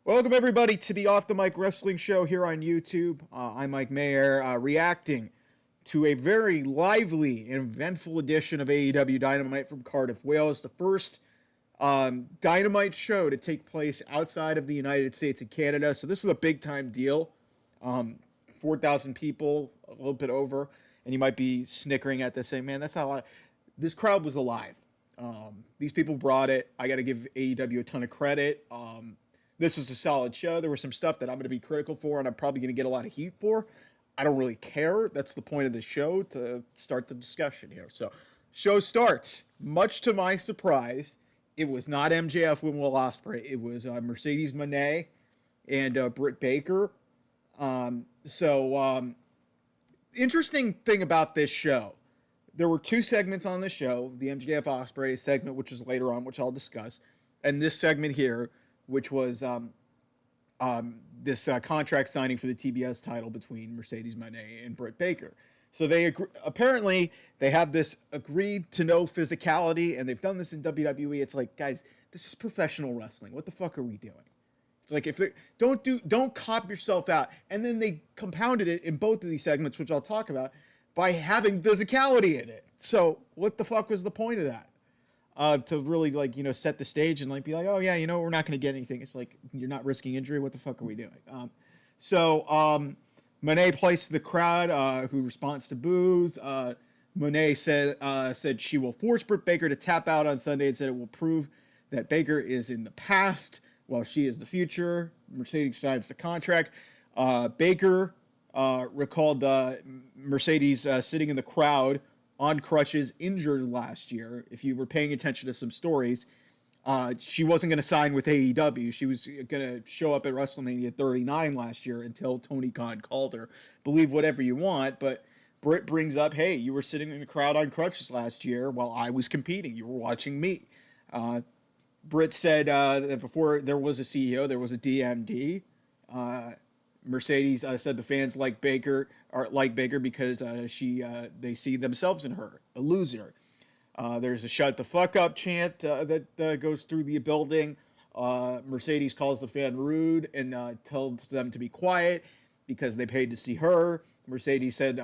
Welcome everybody to the Off the Mic Wrestling Show here on YouTube. I'm Mike Mayer, reacting to a very lively and eventful edition of AEW Dynamite from Cardiff, Wales. The first Dynamite show to take place outside of the United States and Canada. So this was a big time deal. 4,000 people, a little bit over, and you might be snickering at this, saying, "Man, that's not a lot." This crowd was alive. These people brought it. I got to give AEW a ton of credit. This was a solid show. There was some stuff that I'm going to be critical for, and I'm probably going to get a lot of heat for. I don't really care. That's the point of the show, to start the discussion here. So, show starts. Much to my surprise, it was not MJF with Will Ospreay. It was Mercedes Moné and Britt Baker. Interesting thing about this show. There were two segments on the show. The MJF Ospreay segment, which is later on, which I'll discuss. And this segment here, which was this contract signing for the TBS title between Mercedes Moné and Britt Baker. So apparently they have this agreed to no physicality, and they've done this in WWE. It's like, guys, this is professional wrestling. What the fuck are we doing? It's like, if they don't cop yourself out. And then they compounded it in both of these segments, which I'll talk about, by having physicality in it. So what the fuck was the point of that? To really, like, set the stage and, like, be like, oh yeah, we're not going to get anything. It's like, you're not risking injury. What the fuck are we doing? Moné plays to the crowd, who responds to boos. Moné said she will force Britt Baker to tap out on Sunday, and said it will prove that Baker is in the past while she is the future. Mercedes signs the contract. Baker recalled Mercedes sitting in the crowd on crutches, injured last year. If you were paying attention to some stories, she wasn't going to sign with AEW. She was going to show up at WrestleMania 39 last year until Tony Khan called her. Believe whatever you want, but Britt brings up, hey, you were sitting in the crowd on crutches last year while I was competing. You were watching me. Britt said that before there was a CEO, there was a DMD. Mercedes said the fans like Baker because they see themselves in her, a loser. There's a "shut the fuck up" chant that goes through the building. Mercedes calls the fan rude and tells them to be quiet because they paid to see her. Mercedes said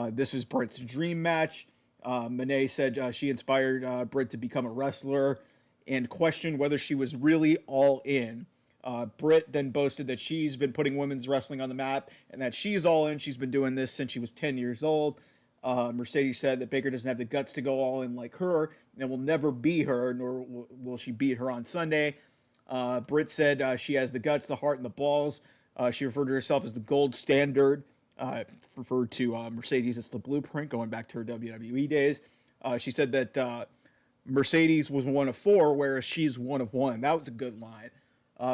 this is Britt's dream match. Moné said she inspired Britt to become a wrestler and questioned whether she was really all in. Britt then boasted that she's been putting women's wrestling on the map and that she's all in. She's been doing this since she was 10 years old. Mercedes said that Baker doesn't have the guts to go all in like her and will never be her, nor will she beat her on Sunday. Britt said she has the guts, the heart, and the balls. She referred to herself as the gold standard, referred to Mercedes as the blueprint, going back to her WWE days. She said that Mercedes was one of four, whereas she's one of one. That was a good line.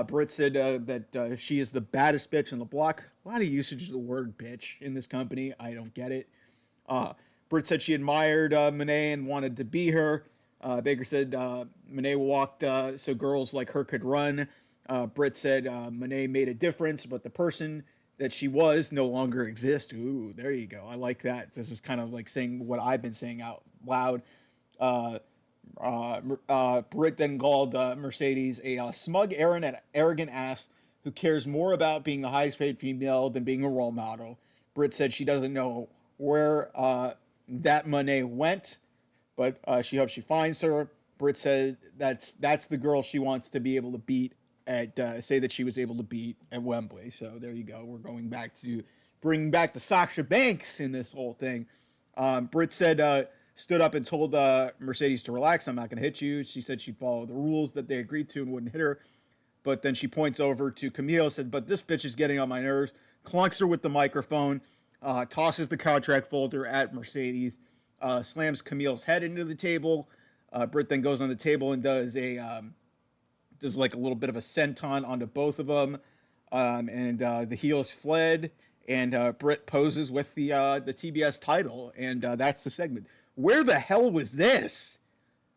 Britt said that she is the baddest bitch on the block. A lot of usage of the word bitch in this company. I don't get it. Britt said she admired Moné and wanted to be her. Baker said Moné walked so girls like her could run. Britt said Moné made a difference, but the person that she was no longer exists. Ooh, there you go. I like that. This is kind of like saying what I've been saying out loud. Britt then called Mercedes a smug, arrogant ass who cares more about being the highest paid female than being a role model. Britt said she doesn't know where that Moné went, but she hopes she finds her. Britt said that's the girl she wants to be able to beat say that she was able to beat at Wembley. So there you go. We're going back to bringing back the Sasha Banks in this whole thing. Britt said stood up and told Mercedes to relax. I'm not going to hit you. She said she'd follow the rules that they agreed to and wouldn't hit her. But then she points over to Camille, said, but this bitch is getting on my nerves. Clunks her with the microphone, tosses the contract folder at Mercedes, slams Camille's head into the table. Britt then goes on the table and does like a little bit of a senton onto both of them. The heels fled, and Britt poses with the TBS title, and that's the segment. Where the hell was this?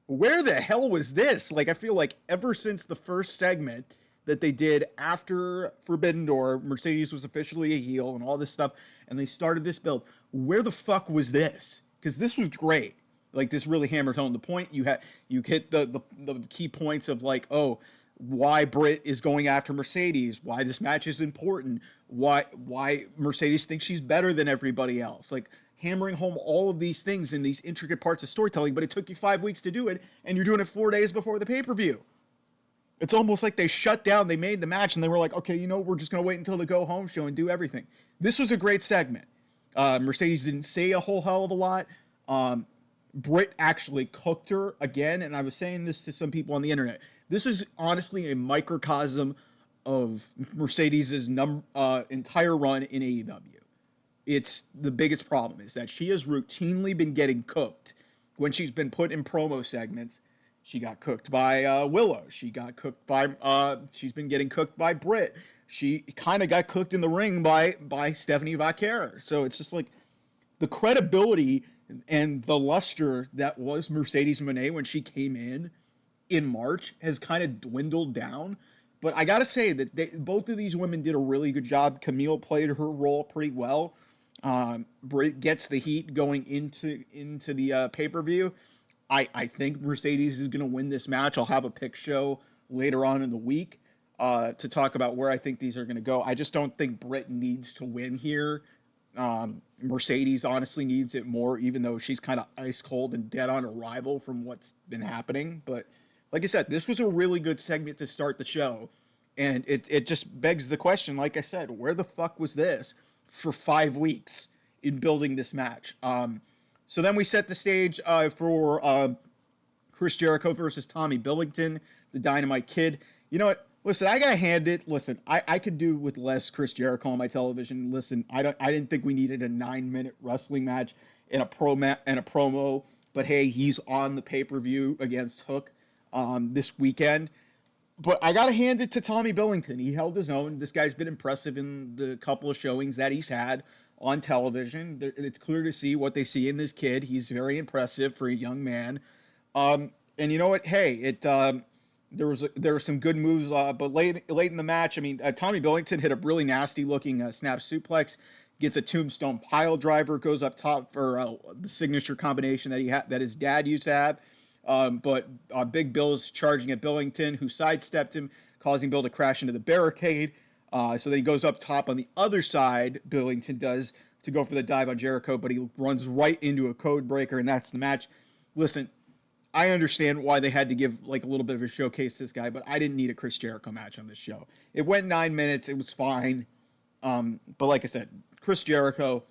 Where the hell was this? Like, I feel like ever since the first segment that they did after Forbidden Door, Mercedes was officially a heel and all this stuff, and they started this build. Where the fuck was this? Because this was great. Like, this really hammered home the point. You hit the key points of, like, oh, why Britt is going after Mercedes, why this match is important, why Mercedes thinks she's better than everybody else. Like hammering home all of these things in these intricate parts of storytelling, but it took you 5 weeks to do it, and you're doing it 4 days before the pay-per-view. It's almost like they shut down, they made the match, and they were like, okay, we're just going to wait until the go-home show and do everything. This was a great segment. Mercedes didn't say a whole hell of a lot. Britt actually cooked her again, and I was saying this to some people on the internet. This is honestly a microcosm of Mercedes' entire run in AEW. It's the biggest problem is that she has routinely been getting cooked when she's been put in promo segments. She got cooked by Willow. She got cooked by. She's been getting cooked by Britt. She kind of got cooked in the ring by Stephanie Vaquera. So it's just like the credibility and the luster that was Mercedes Moné when she came in March has kind of dwindled down. But I gotta say that both of these women did a really good job. Camille played her role pretty well. Britt gets the heat going into the pay-per-view. I think Mercedes is going to win this match. I'll have a pick show later on in the week to talk about where I think these are going to go. I just don't think Britt needs to win here. Mercedes honestly needs it more, even though she's kind of ice cold and dead on arrival from what's been happening. But like I said, this was a really good segment to start the show. And it just begs the question, like I said, where the fuck was this for 5 weeks in building this match? So then we set the stage for Chris Jericho versus Tommy Billington, the Dynamite Kid. You know what? Listen, I gotta hand it. Listen, I could do with less Chris Jericho on my television. Listen, I didn't think we needed a 9-minute wrestling match and a promo. But hey, he's on the pay-per-view against Hook this weekend. But I gotta hand it to Tommy Billington. He held his own. This guy's been impressive in the couple of showings that he's had on television. It's clear to see what they see in this kid. He's very impressive for a young man. And you know what? Hey, there were some good moves, but late in the match, I mean, Tommy Billington hit a really nasty looking snap suplex, gets a tombstone pile driver, goes up top for the signature combination that his dad used to have. But Big Bill's charging at Billington, who sidestepped him, causing Bill to crash into the barricade. So then he goes up top on the other side, Billington does, to go for the dive on Jericho, but he runs right into a code breaker, and that's the match. Listen, I understand why they had to give like a little bit of a showcase to this guy, but I didn't need a Chris Jericho match on this show. It went 9 minutes. It was fine. But like I said, Chris Jericho,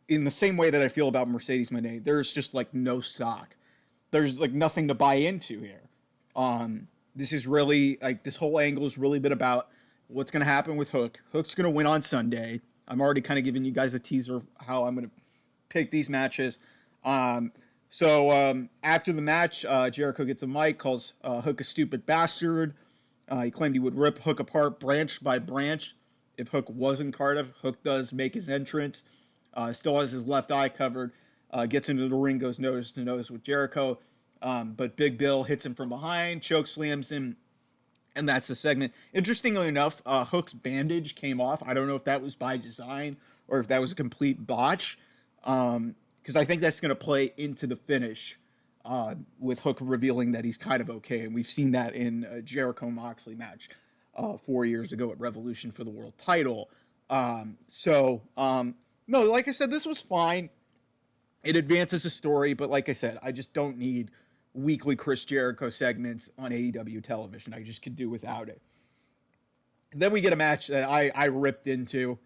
in the same way that I feel about Mercedes Moné, there's just like no stock. There's like nothing to buy into here. This is really like this whole angle has really been about what's going to happen with Hook. Hook's going to win on Sunday. I'm already kind of giving you guys a teaser of how I'm going to pick these matches. So after the match, Jericho gets a mic, calls Hook a stupid bastard. He claimed he would rip Hook apart branch by branch if Hook was in Cardiff. Hook does make his entrance. Still has his left eye covered. Gets into the ring, goes nose to nose with Jericho. But Big Bill hits him from behind, choke slams him, and that's the segment. Interestingly enough, Hook's bandage came off. I don't know if that was by design or if that was a complete botch, because I think that's going to play into the finish with Hook revealing that he's kind of okay. And we've seen that in a Jericho-Moxley match 4 years ago at Revolution for the world title. No, like I said, this was fine. It advances the story, but like I said, I just don't need weekly Chris Jericho segments on AEW television. I just could do without it. And then we get a match that I ripped into.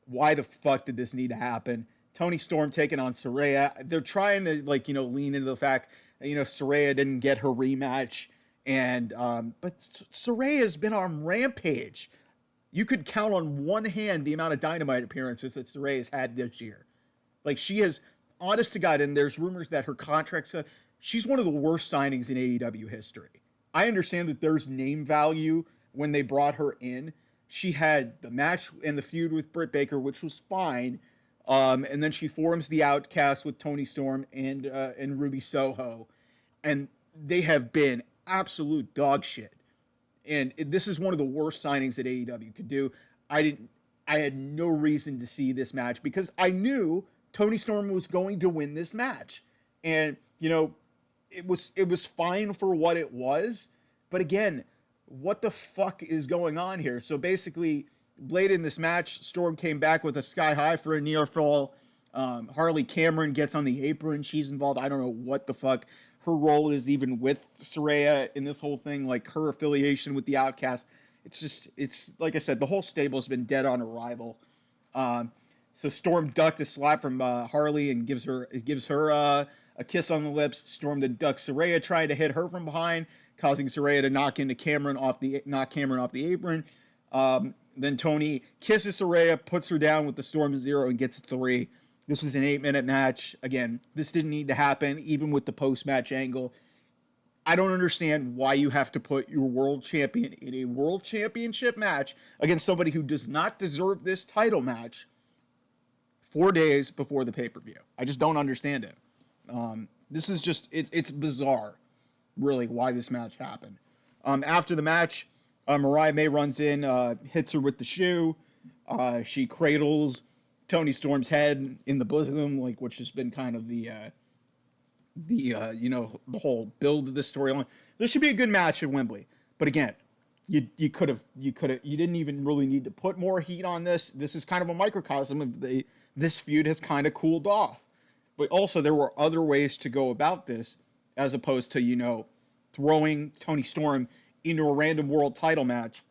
Why the fuck did this need to happen? Toni Storm taking on Saraya. They're trying to lean into the fact that, Saraya didn't get her rematch. And but Saraya's been on Rampage. You could count on one hand the amount of Dynamite appearances that Saraya's had this year. Like, she has, honest to God, and there's rumors that her contract's she's one of the worst signings in AEW history. I understand that there's name value when they brought her in. She had the match and the feud with Britt Baker, which was fine. And then she forms the Outcast with Toni Storm and Ruby Soho. And they have been absolute dog shit. And this is one of the worst signings that AEW could do. I had no reason to see this match because I knew Toni Storm was going to win this match. And, it was fine for what it was. But again, what the fuck is going on here? So basically, late in this match, Storm came back with a sky high for a near fall. Harley Cameron gets on the apron. She's involved. I don't know what the fuck her role is even with Saraya in this whole thing, like her affiliation with the Outcast. It's like I said, the whole stable's been dead on arrival. Um, so Storm ducked a slap from Harley and gives her a kiss on the lips. Storm then ducks Saraya, trying to hit her from behind, causing Saraya to knock Cameron off the apron. Then Tony kisses Saraya, puts her down with the Storm Zero, and gets a 3. This was an 8-minute match. Again, this didn't need to happen, even with the post-match angle. I don't understand why you have to put your world champion in a world championship match against somebody who does not deserve this title match 4 days before the pay-per-view. I just don't understand it. This is just, it's bizarre, really, why this match happened. After the match, Mariah May runs in, hits her with the shoe. She cradles Tony Storm's head in the bosom, like, which has been kind of the whole build of this storyline. This should be a good match at Wembley, but again, you didn't even really need to put more heat on this. This is kind of a microcosm of this feud has kind of cooled off, but also there were other ways to go about this as opposed to throwing Tony Storm into a random world title match,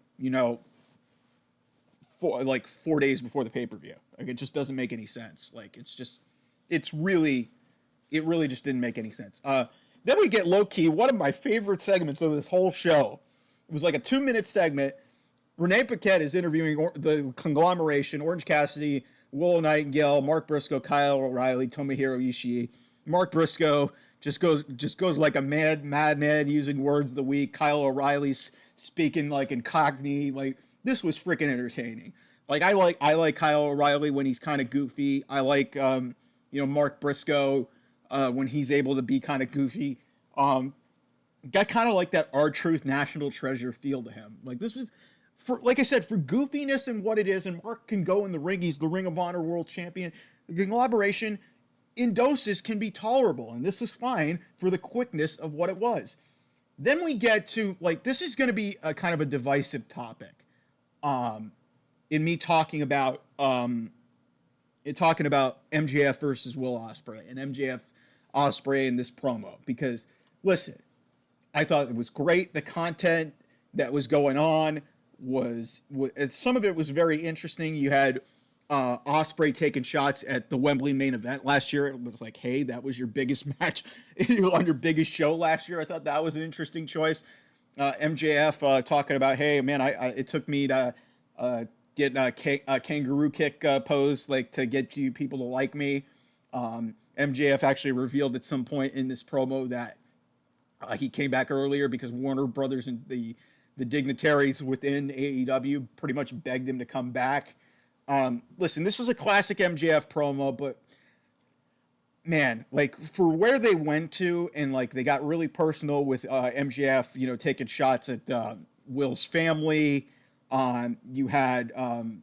for like 4 days before the pay-per-view. Like, it just doesn't make any sense. Like, it really just didn't make any sense. Then we get low-key, one of my favorite segments of this whole show. It was like a 2-minute segment. Renee Paquette is interviewing the conglomeration, Orange Cassidy, Willow Nightingale, Mark Briscoe, Kyle O'Reilly, Tomohiro Ishii. Mark Briscoe just goes like a madman using words of the week. Kyle O'Reilly's speaking like incognito. Like, this was freaking entertaining. Like, I like Kyle O'Reilly when he's kind of goofy. I like Mark Briscoe when he's able to be kind of goofy. Got kind of like that R-Truth National Treasure feel to him. Like, this was, like I said, for goofiness and what it is, and Mark can go in the ring. He's the Ring of Honor World Champion. The collaboration in doses can be tolerable, and this is fine for the quickness of what it was. Then we get to, like, this is going to be a kind of a divisive topic. In me talking about MJF versus Will Ospreay and MJF Ospreay in this promo, because listen, I thought it was great. The content that was going on was some of it was very interesting. You had Ospreay taking shots at the Wembley main event last year. It was like, hey, that was your biggest match on your biggest show last year. I thought that was an interesting choice. MJF talking about, hey, man, it took me to get a kangaroo kick pose, like, to get you people to like me. MJF actually revealed at some point in this promo that he came back earlier because Warner Brothers and the dignitaries within AEW pretty much begged him to come back. Listen, this was a classic MJF promo, but man, like, for where they went to, and like they got really personal with MJF, taking shots at Will's family. You had MJF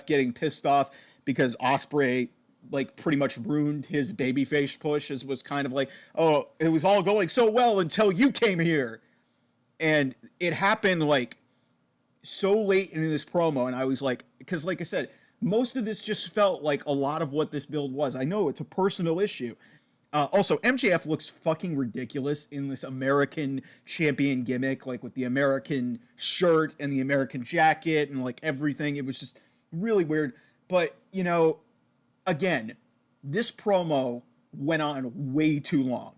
getting pissed off because Ospreay like pretty much ruined his babyface push. As was kind of like, oh, it was all going so well until you came here, and it happened like so late in this promo, and I was like, because like I said, most of this just felt like a lot of what this build was. I know it's a personal issue. Also, MJF looks fucking ridiculous in this American champion gimmick, like with the American shirt and the American jacket and like everything. It was just really weird. But, again, this promo went on way too long.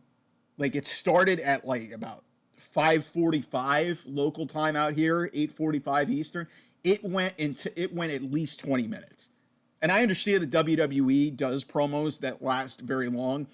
Like, it started at like about 5:45 local time out here, 8:45 Eastern. It went at least 20 minutes. And I understand that WWE does promos that last very long.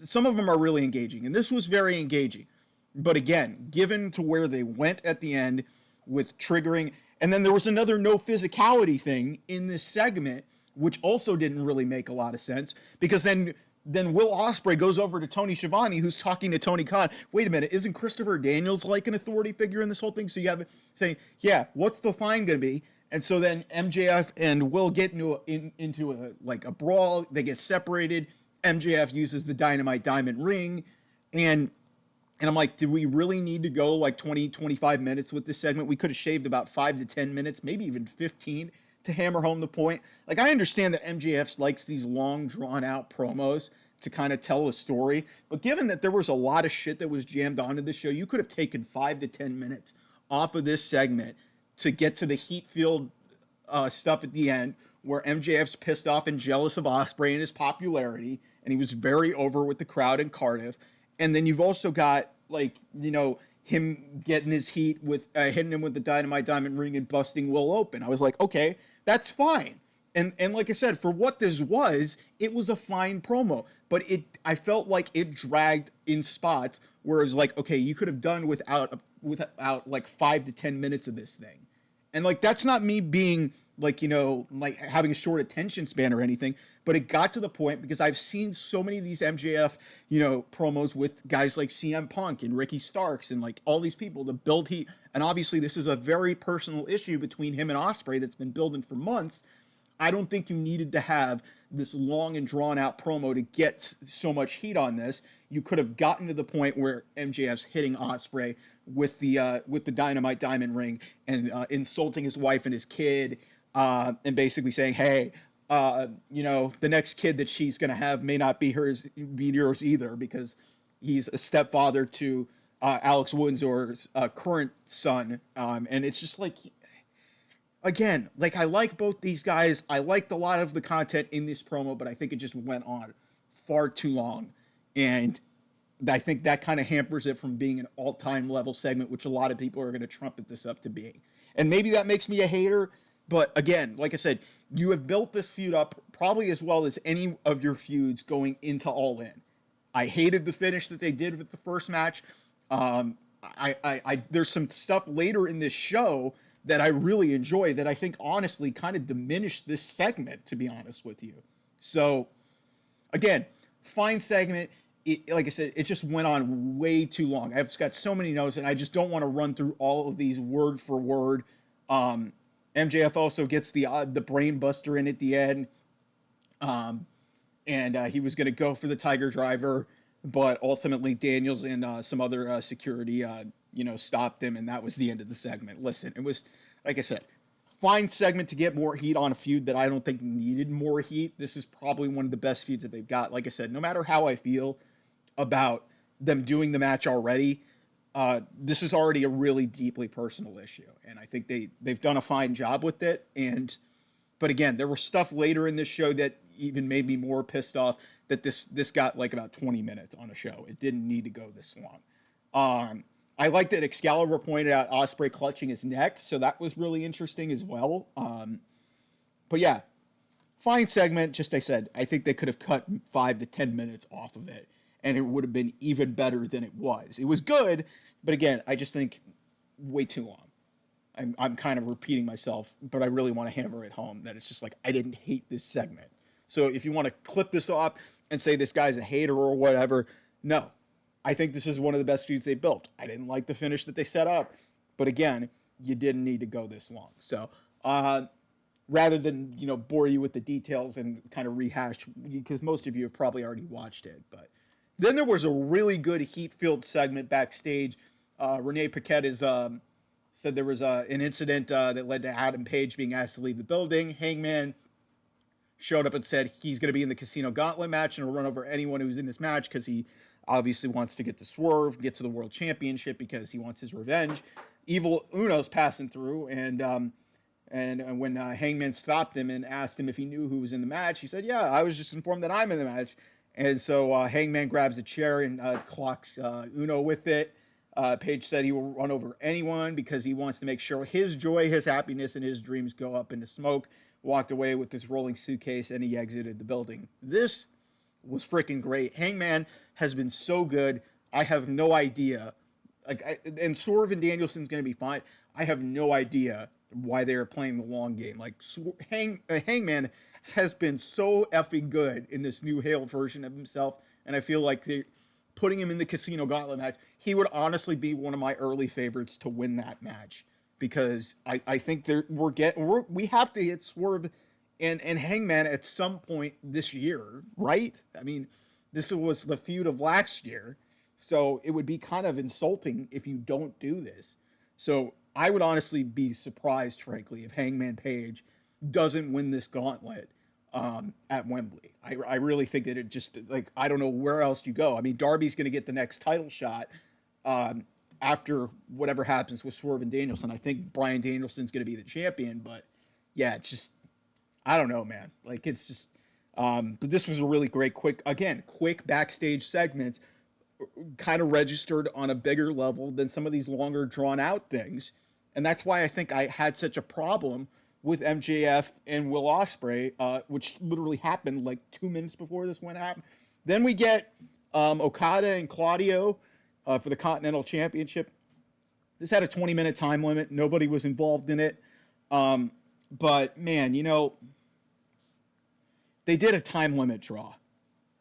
Some of them are really engaging, and this was very engaging. But again, given to where they went at the end with triggering, and then there was another no physicality thing in this segment, which also didn't really make a lot of sense, because then Will Ospreay goes over to Tony Schiavone, who's talking to Tony Khan. Wait a minute, isn't Christopher Daniels like an authority figure in this whole thing? So you have it saying, yeah, what's the fine going to be? And so then MJF and Will get into a brawl. They get separated. MJF uses the Dynamite Diamond Ring, and And I'm like, did we really need to go like 20, 25 minutes with this segment? We could have shaved about 5 to 10 minutes, maybe even 15 to hammer home the point. Like, I understand that MJF likes these long, drawn out promos to kind of tell a story. But given that there was a lot of shit that was jammed onto the show, you could have taken 5 to 10 minutes off of this segment to get to the heat filled stuff at the end where MJF's pissed off and jealous of Ospreay and his popularity, and he was very over with the crowd in Cardiff. And then you've also got, like, him getting his heat with hitting him with the Dynamite Diamond Ring and busting Will open. I was like, okay, that's fine. And like I said, for what this was, it was a fine promo. But I felt like it dragged in spots where it was like, okay, you could have done without like 5 to 10 minutes of this thing. And like, that's not me being like, like having a short attention span or anything, but it got to the point because I've seen so many of these MJF, promos with guys like CM Punk and Ricky Starks and like all these people to build heat. And obviously this is a very personal issue between him and Ospreay that's been building for months. I don't think you needed to have this long and drawn out promo to get so much heat on this. You could have gotten to the point where MJF's hitting Ospreay with the Dynamite Diamond Ring and insulting his wife and his kid, and basically saying, "Hey, the next kid that she's gonna have may not be yours either because he's a stepfather to Alex Windsor's current son," and it's just like. Again, like, I like both these guys. I liked a lot of the content in this promo, but I think it just went on far too long. And I think that kind of hampers it from being an all-time level segment, which a lot of people are going to trumpet this up to being. And maybe that makes me a hater, but again, like I said, you have built this feud up probably as well as any of your feuds going into All In. I hated the finish that they did with the first match. There's some stuff later in this show that I really enjoy that I think honestly kind of diminished this segment, to be honest with you. So, again, fine segment. Like I said, it just went on way too long. I've got so many notes, and I just don't want to run through all of these word for word. MJF also gets the brain buster in at the end. And he was going to go for the Tiger Driver, but ultimately Daniels and some other security stopped him, and that was the end of the segment. Listen, it was, like I said, fine segment to get more heat on a feud that I don't think needed more heat. This is probably one of the best feuds that they've got. Like I said, no matter how I feel about them doing the match already, this is already a really deeply personal issue, and I think they've done a fine job with it. But again, there was stuff later in this show that even made me more pissed off that this got like about 20 minutes on a show. It didn't need to go this long. I like that Excalibur pointed out Ospreay clutching his neck, so that was really interesting as well. But yeah, fine segment. Just I said, I think they could have cut 5 to 10 minutes off of it, and it would have been even better than it was. It was good, but again, I just think way too long. I'm kind of repeating myself, but I really want to hammer it home that it's just like I didn't hate this segment. So if you want to clip this off and say this guy's a hater or whatever, no. I think this is one of the best feuds they built. I didn't like the finish that they set up, but again, you didn't need to go this long. So rather than bore you with the details and kind of rehash, because most of you have probably already watched it, but then there was a really good heat-filled segment backstage. Renee Paquette said there was an incident that led to Adam Page being asked to leave the building. Hangman showed up and said he's going to be in the Casino Gauntlet match and will run over anyone who's in this match because he obviously wants to get to Swerve, get to the World Championship because he wants his revenge. Evil Uno's passing through, and when Hangman stopped him and asked him if he knew who was in the match, he said, "Yeah, I was just informed that I'm in the match." And so Hangman grabs a chair and clocks Uno with it. Page said he will run over anyone because he wants to make sure his joy, his happiness, and his dreams go up into smoke. Walked away with his rolling suitcase, and he exited the building. This was freaking great. Hangman has been so good. I have no idea. And Swerve and Danielson's going to be fine. I have no idea why they are playing the long game. Like, Hangman has been so effing good in this new Hale version of himself, and I feel like putting him in the Casino Gauntlet match, he would honestly be one of my early favorites to win that match. Because I think we have to hit Swerve and Hangman at some point this year, right? I mean, this was the feud of last year. So it would be kind of insulting if you don't do this. So I would honestly be surprised, frankly, if Hangman Page doesn't win this gauntlet at Wembley. I really think that it just, like, I don't know where else you go. I mean, Darby's going to get the next title shot um, after whatever happens with Swerve and Danielson. I think Bryan Danielson's going to be the champion, but yeah, it's just, I don't know, man. Like, it's just, but this was a really great, quick backstage segments, kind of registered on a bigger level than some of these longer, drawn out things. And that's why I think I had such a problem with MJF and Will Ospreay, which literally happened like 2 minutes before this went happen. Then we get Okada and Claudio for the Continental Championship. This had a 20-minute time limit. Nobody was involved in it. But, man, you know, they did a time limit draw.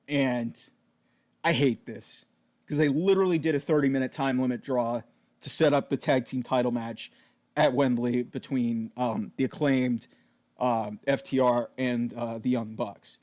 And I hate this because they literally did a 30-minute time limit draw to set up the tag team title match at Wembley between the Acclaimed, FTR, and the Young Bucks.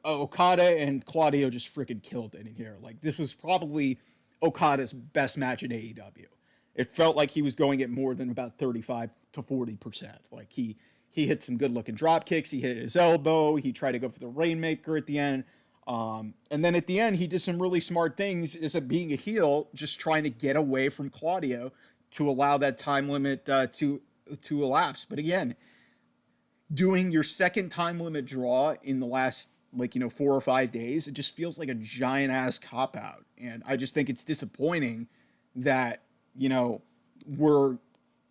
Okada and Claudio just freaking killed it in here. Like, this was probably Okada's best match in AEW. It felt like he was going at more than about 35 to 40%. Like, he hit some good-looking drop kicks. He hit his elbow. He tried to go for the Rainmaker at the end. And then at the end, he did some really smart things as a being a heel, just trying to get away from Claudio to allow that time limit to elapse. But again, doing your second time limit draw in the last 4 or 5 days, it just feels like a giant ass cop out. And I just think it's disappointing that, we're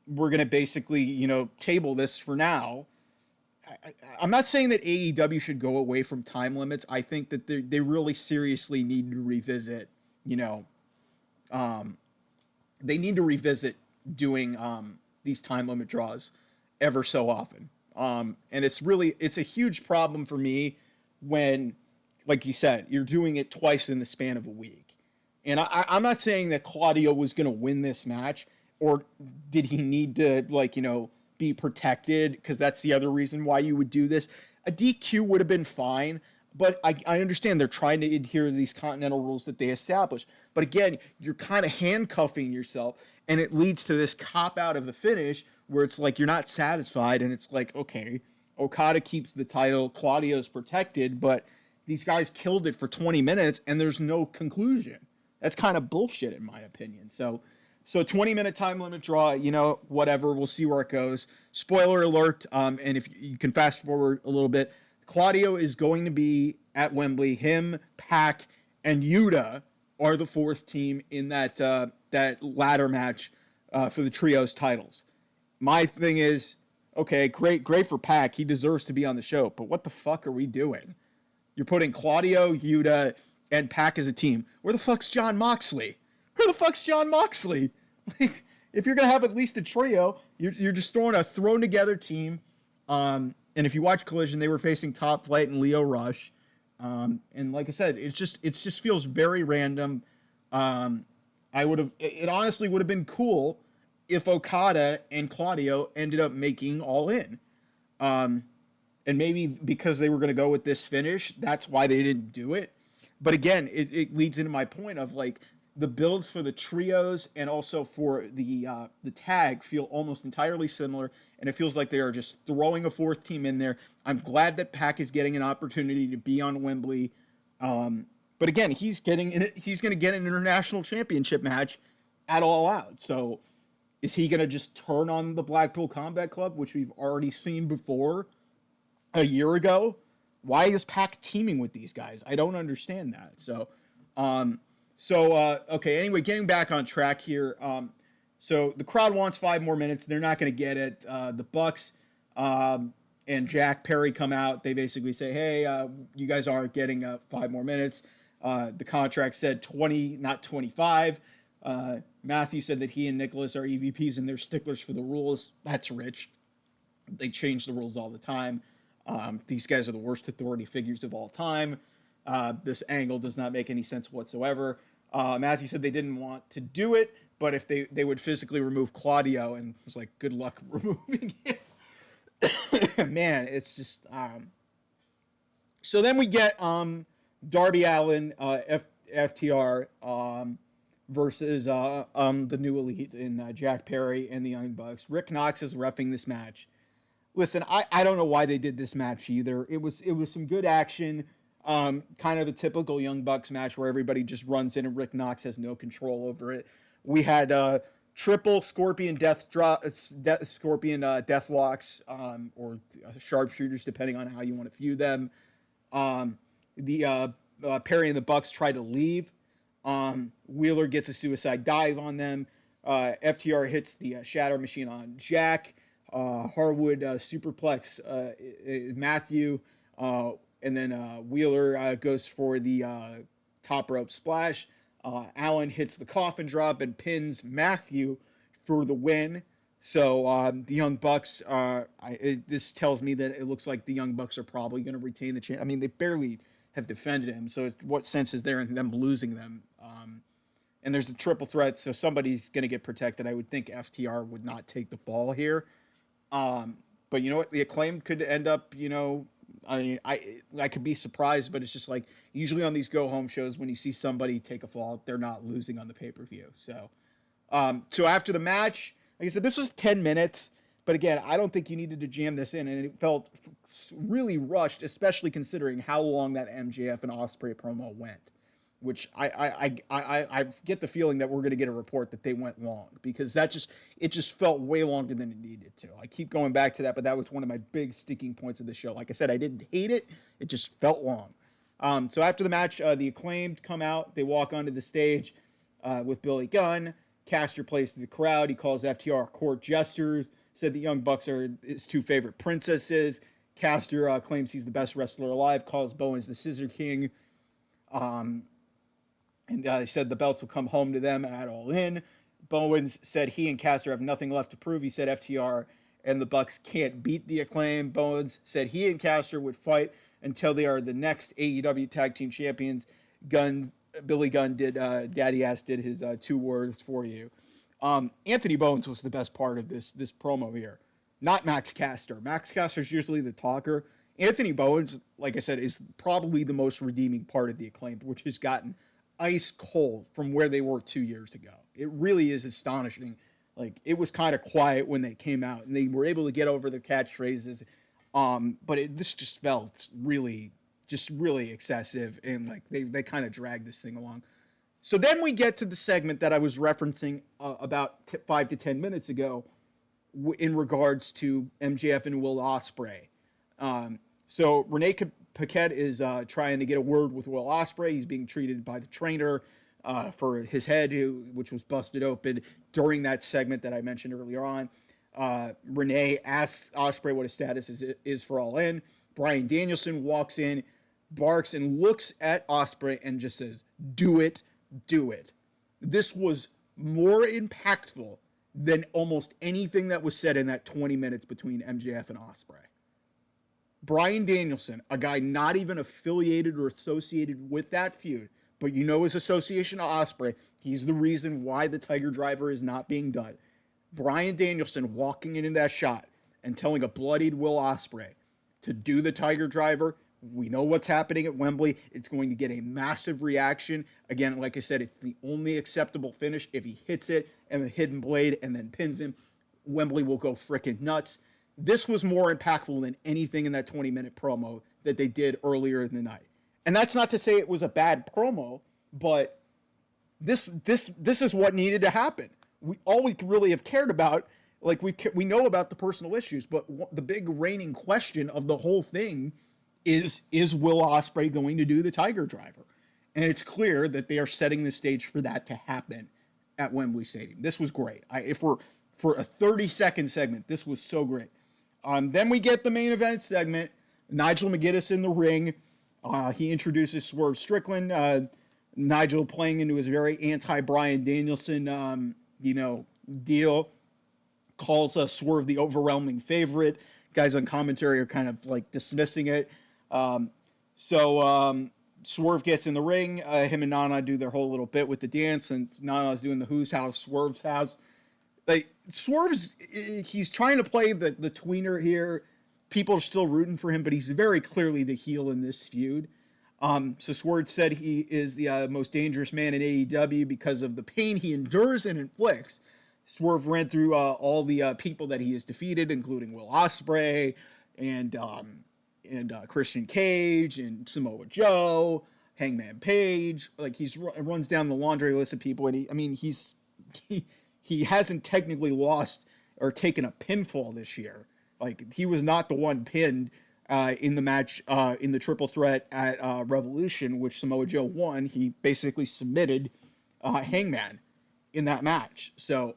gonna basically, table this for now. I'm not saying that AEW should go away from time limits. I think that they really seriously need to revisit, they need to revisit doing these time limit draws ever so often. And it's a huge problem for me when, like you said, you're doing it twice in the span of a week. And I'm not saying that Claudio was going to win this match, or did he need to, be protected, because that's the other reason why you would do this. A DQ would have been fine, but I understand they're trying to adhere to these Continental rules that they established. But again, you're kind of handcuffing yourself, and it leads to this cop-out of the finish where it's like you're not satisfied, and it's like, okay, Okada keeps the title, Claudio's protected, but these guys killed it for 20 minutes, and there's no conclusion. That's kind of bullshit, in my opinion. So 20-minute time limit draw, whatever. We'll see where it goes. Spoiler alert, and if you can fast forward a little bit, Claudio is going to be at Wembley. Him, Pac, and Yuta are the fourth team in that ladder match for the trios titles. My thing is, okay, great for Pac. He deserves to be on the show. But what the fuck are we doing? You're putting Claudio, Yuta, and Pac as a team. Where the fuck's Jon Moxley? Who the fuck's Jon Moxley? Like, if you're gonna have at least a trio, you're just throwing a thrown together team. And if you watch Collision, they were facing Top Flight and Lio Rush. And like I said, it just feels very random. It honestly would have been cool if Okada and Claudio ended up making All In. And maybe because they were going to go with this finish, that's why they didn't do it. But again, it leads into my point of, like, the builds for the trios and also for the tag feel almost entirely similar, and it feels like they are just throwing a fourth team in there. I'm glad that Pac is getting an opportunity to be on Wembley, but again, he's going to get an international championship match at All Out. So is he going to just turn on the Blackpool Combat Club, which we've already seen before a year ago? Why is Pac teaming with these guys? I don't understand that. Okay, anyway, getting back on track here. So the crowd wants 5 more minutes. They're not going to get it. The Bucks and Jack Perry come out. They basically say, hey, you guys aren't getting 5 more minutes. The contract said 20, not 25. Matthew said that he and Nicholas are EVPs and they're sticklers for the rules. That's rich. They change the rules all the time. These guys are the worst authority figures of all time. This angle does not make any sense whatsoever. Matthew said they didn't want to do it, but if they would physically remove Claudio, and was like, good luck removing it. Man, it's just... So then we get Darby Allin, FTR versus the New Elite in Jack Perry and the Young Bucks. Rick Knox is reffing this match. Listen, I don't know why they did this match either. It was some good action, kind of a typical Young Bucks match where everybody just runs in and Rick Knox has no control over it. We had triple Scorpion Scorpion Deathlocks, or sharpshooters, depending on how you want to view them. The Perry and the Bucks try to leave. Wheeler gets a suicide dive on them. FTR hits the Shatter Machine on Jack. Harwood superplex Matthew, and then Wheeler goes for the top rope splash. Allen hits the coffin drop and pins Matthew for the win. So the Young Bucks, this tells me that it looks like the Young Bucks are probably going to retain the champ. I mean, they barely have defended him, so what sense is there in them losing them? And there's a triple threat, so somebody's going to get protected. I would think FTR would not take the fall here. But you know what? The Acclaimed could end up, I could be surprised, but it's just like usually on these go home shows, when you see somebody take a fall, they're not losing on the pay-per-view. So, so after the match, like I said, this was 10 minutes, but again, I don't think you needed to jam this in, and it felt really rushed, especially considering how long that MJF and Ospreay promo went. Which I get the feeling that we're going to get a report that they went long, because it just felt way longer than it needed to. I keep going back to that, but that was one of my big sticking points of the show. Like I said, I didn't hate it. It just felt long. So after the match, the Acclaimed come out. They walk onto the stage with Billy Gunn. Caster plays to the crowd. He calls FTR court jesters. Said the Young Bucks are his two favorite princesses. Caster claims he's the best wrestler alive. Calls Bowens the Scissor King. And he said the belts will come home to them at All In. Bowens said he and Caster have nothing left to prove. He said FTR and the Bucks can't beat the Acclaim. Bowens said he and Caster would fight until they are the next AEW Tag Team Champions. Billy Gunn did, Daddy Ass did his 2 words for you. Anthony Bowens was the best part of this promo here. Not Max Caster. Max Caster's usually the talker. Anthony Bowens, like I said, is probably the most redeeming part of the Acclaimed, which has gotten ice cold from where they were 2 years ago. It really is astonishing. Like, it was kind of quiet when they came out, and they were able to get over their catchphrases. But this just felt really excessive, and like they kind of dragged this thing along. So then we get to the segment that I was referencing about 5 to 10 minutes ago in regards to MJF and Will Ospreay. So Renee Paquette is trying to get a word with Will Ospreay. He's being treated by the trainer for his head, which was busted open during that segment that I mentioned earlier on. Renee asks Ospreay what his status is for All In. Bryan Danielson walks in, barks, and looks at Ospreay and just says, "Do it, do it." This was more impactful than almost anything that was said in that 20 minutes between MJF and Ospreay. Bryan Danielson, a guy not even affiliated or associated with that feud, but you know his association to Ospreay, he's the reason why the Tiger Driver is not being done. Bryan Danielson walking into that shot and telling a bloodied Will Ospreay to do the Tiger Driver. We know what's happening at Wembley. It's going to get a massive reaction. Again, like I said, it's the only acceptable finish. If he hits it and a hidden blade and then pins him, Wembley will go freaking nuts. This was more impactful than anything in that 20-minute promo that they did earlier in the night. And that's not to say it was a bad promo, but this is what needed to happen. All we really have cared about, like we know about the personal issues, but the big reigning question of the whole thing is Will Ospreay going to do the Tiger Driver? And it's clear that they are setting the stage for that to happen at Wembley Stadium. This was great. For a 30-second segment, this was so great. Then we get the main event segment. Nigel McGuinness in the ring. He introduces Swerve Strickland. Nigel playing into his very anti-Bryan Danielson, deal. Calls Swerve the overwhelming favorite. Guys on commentary are kind of like dismissing it. Swerve gets in the ring. Him and Nana do their whole little bit with the dance, and Nana's doing the Who's House, Swerve's house. Like, he's trying to play the tweener here. People are still rooting for him, but he's very clearly the heel in this feud. So Swerve said he is the most dangerous man in AEW because of the pain he endures and inflicts. Swerve ran through all the people that he has defeated, including Will Ospreay and Christian Cage and Samoa Joe, Hangman Page. Like he's runs down the laundry list of people, and he hasn't technically lost or taken a pinfall this year. Like he was not the one pinned in the match in the triple threat at Revolution, which Samoa Joe won. He basically submitted Hangman in that match. So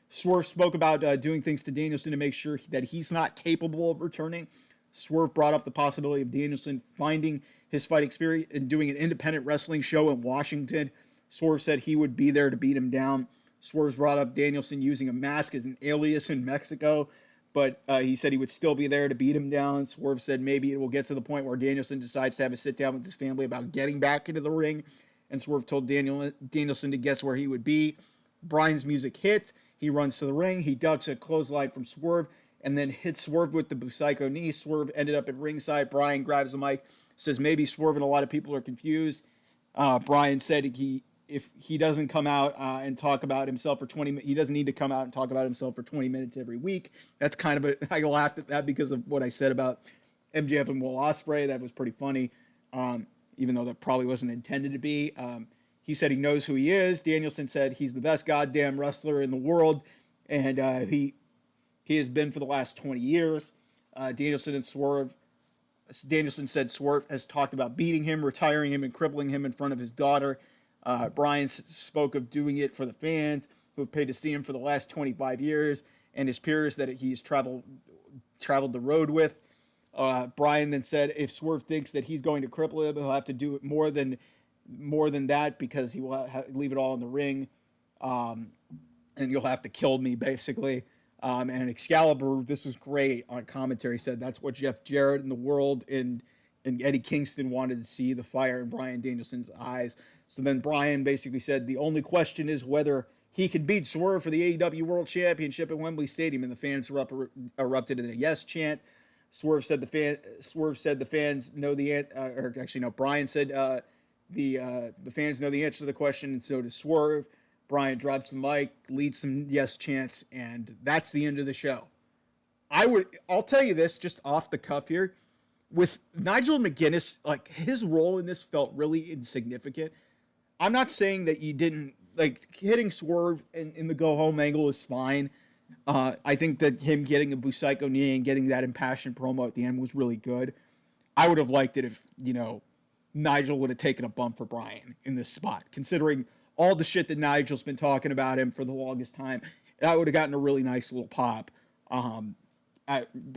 Swerve spoke about doing things to Danielson to make sure that he's not capable of returning. Swerve brought up the possibility of Danielson finding his fight experience and doing an independent wrestling show in Washington. Swerve said he would be there to beat him down. Swerve brought up Danielson using a mask as an alias in Mexico, but he said he would still be there to beat him down. Swerve said maybe it will get to the point where Danielson decides to have a sit down with his family about getting back into the ring. And Swerve told Danielson to guess where he would be. Bryan's music hits. He runs to the ring. He ducks a clothesline from Swerve and then hits Swerve with the Busaiku knee. Swerve ended up at ringside. Bryan grabs the mic, says maybe Swerve and a lot of people are confused. Bryan said if he doesn't come out and talk about himself for 20 minutes, he doesn't need to come out and talk about himself for 20 minutes every week. That's kind of I laughed at that because of what I said about MJF and Will Ospreay. That was pretty funny, even though that probably wasn't intended to be. He said he knows who he is. Danielson said he's the best goddamn wrestler in the world, and he has been for the last 20 years. Danielson said Swerve has talked about beating him, retiring him, and crippling him in front of his daughter. Bryan spoke of doing it for the fans who have paid to see him for the last 25 years and his peers that he's traveled the road with. Bryan then said if Swerve thinks that he's going to cripple him, he'll have to do it more than that because he will leave it all in the ring, and you'll have to kill me basically. And Excalibur, this was great on commentary, said that's what Jeff Jarrett and the world and Eddie Kingston wanted to see, the fire in Bryan Danielson's eyes. So then Bryan basically said the only question is whether he can beat Swerve for the AEW World Championship at Wembley Stadium, and the fans erupted in a yes chant. Swerve said the fans know the answer, or actually no, Bryan said the fans know the answer to the question, and so does Swerve. Bryan drops the mic, leads some yes chants, and that's the end of the show. I'll tell you this just off the cuff here. With Nigel McGuinness, like his role in this felt really insignificant. I'm not saying that you didn't like hitting Swerve in the go home angle is fine. I think that him getting a Busaiku knee and getting that impassioned promo at the end was really good. I would have liked it if, Nigel would have taken a bump for Bryan in this spot, considering all the shit that Nigel's been talking about him for the longest time. That would have gotten a really nice little pop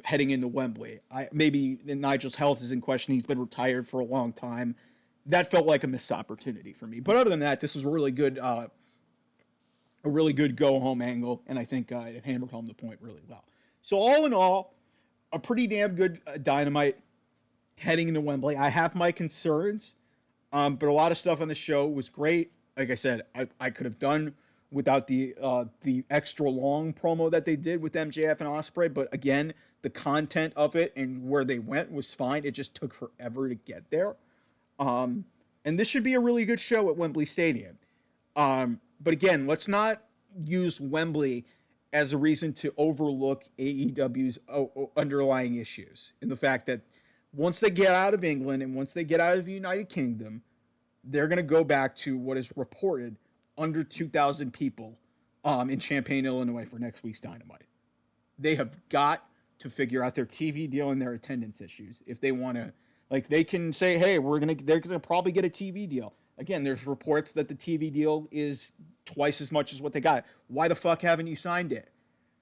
heading into Wembley. Maybe Nigel's health is in question. He's been retired for a long time. That felt like a missed opportunity for me. But other than that, this was a really good go home angle, and I think it hammered home the point really well. So all in all, a pretty damn good Dynamite heading into Wembley. I have my concerns, but a lot of stuff on the show was great. Like I said, I could have done without the extra long promo that they did with MJF and Ospreay, but again, the content of it and where they went was fine. It just took forever to get there. And this should be a really good show at Wembley Stadium. But again, let's not use Wembley as a reason to overlook AEW's underlying issues. In the fact that once they get out of England and once they get out of the United Kingdom, they're going to go back to what is reported under 2,000 people in Champaign, Illinois for next week's Dynamite. They have got to figure out their TV deal and their attendance issues if they want to. Like, they can say, hey, they're gonna probably get a TV deal. Again, there's reports that the TV deal is twice as much as what they got. Why the fuck haven't you signed it?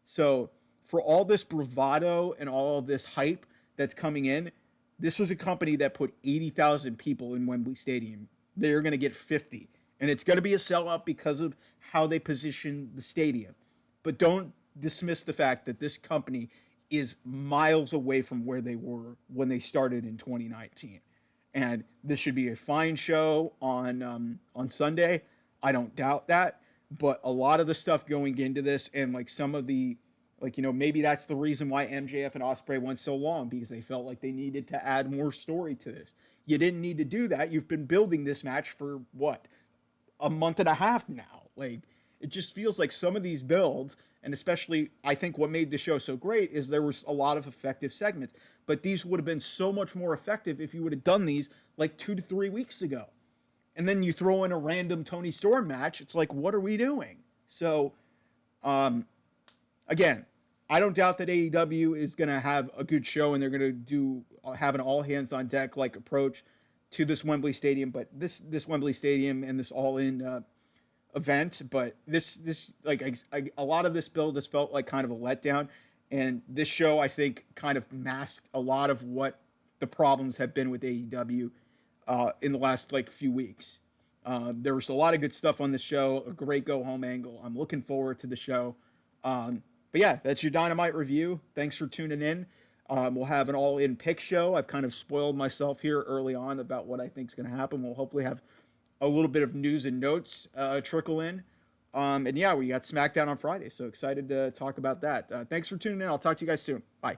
So for all this bravado and all of this hype that's coming in, this was a company that put 80,000 people in Wembley Stadium. They're going to get 50. And it's going to be a sellout because of how they position the stadium. But don't dismiss the fact that this company is miles away from where they were when they started in 2019. And this should be a fine show on Sunday. I don't doubt that. But a lot of the stuff going into this and like some of the, maybe that's the reason why MJF and Ospreay went so long, because they felt like they needed to add more story to this. You didn't need to do that. You've been building this match for what, a month and a half now. Like, it just feels like some of these builds, and especially I think what made the show so great is there was a lot of effective segments. But these would have been so much more effective if you would have done these like 2 to 3 weeks ago. And then you throw in a random Tony Storm match. It's like, what are we doing? So, um, again, I don't doubt that AEW is going to have a good show and they're going to have an all hands on deck like approach to this Wembley Stadium. But this Wembley Stadium and this all in event, but this like a lot of this build has felt like kind of a letdown, and this show I think kind of masked a lot of what the problems have been with AEW in the last like few weeks. There was a lot of good stuff on the show, a great go home angle. I'm looking forward to the show. But yeah, that's your Dynamite review. Thanks for tuning in. We'll have an all in pick show. I've kind of spoiled myself here early on about what I think is going to happen. We'll hopefully have a little bit of news and notes trickle in. And yeah, we got SmackDown on Friday, so excited to talk about that. Thanks for tuning in. I'll talk to you guys soon. Bye.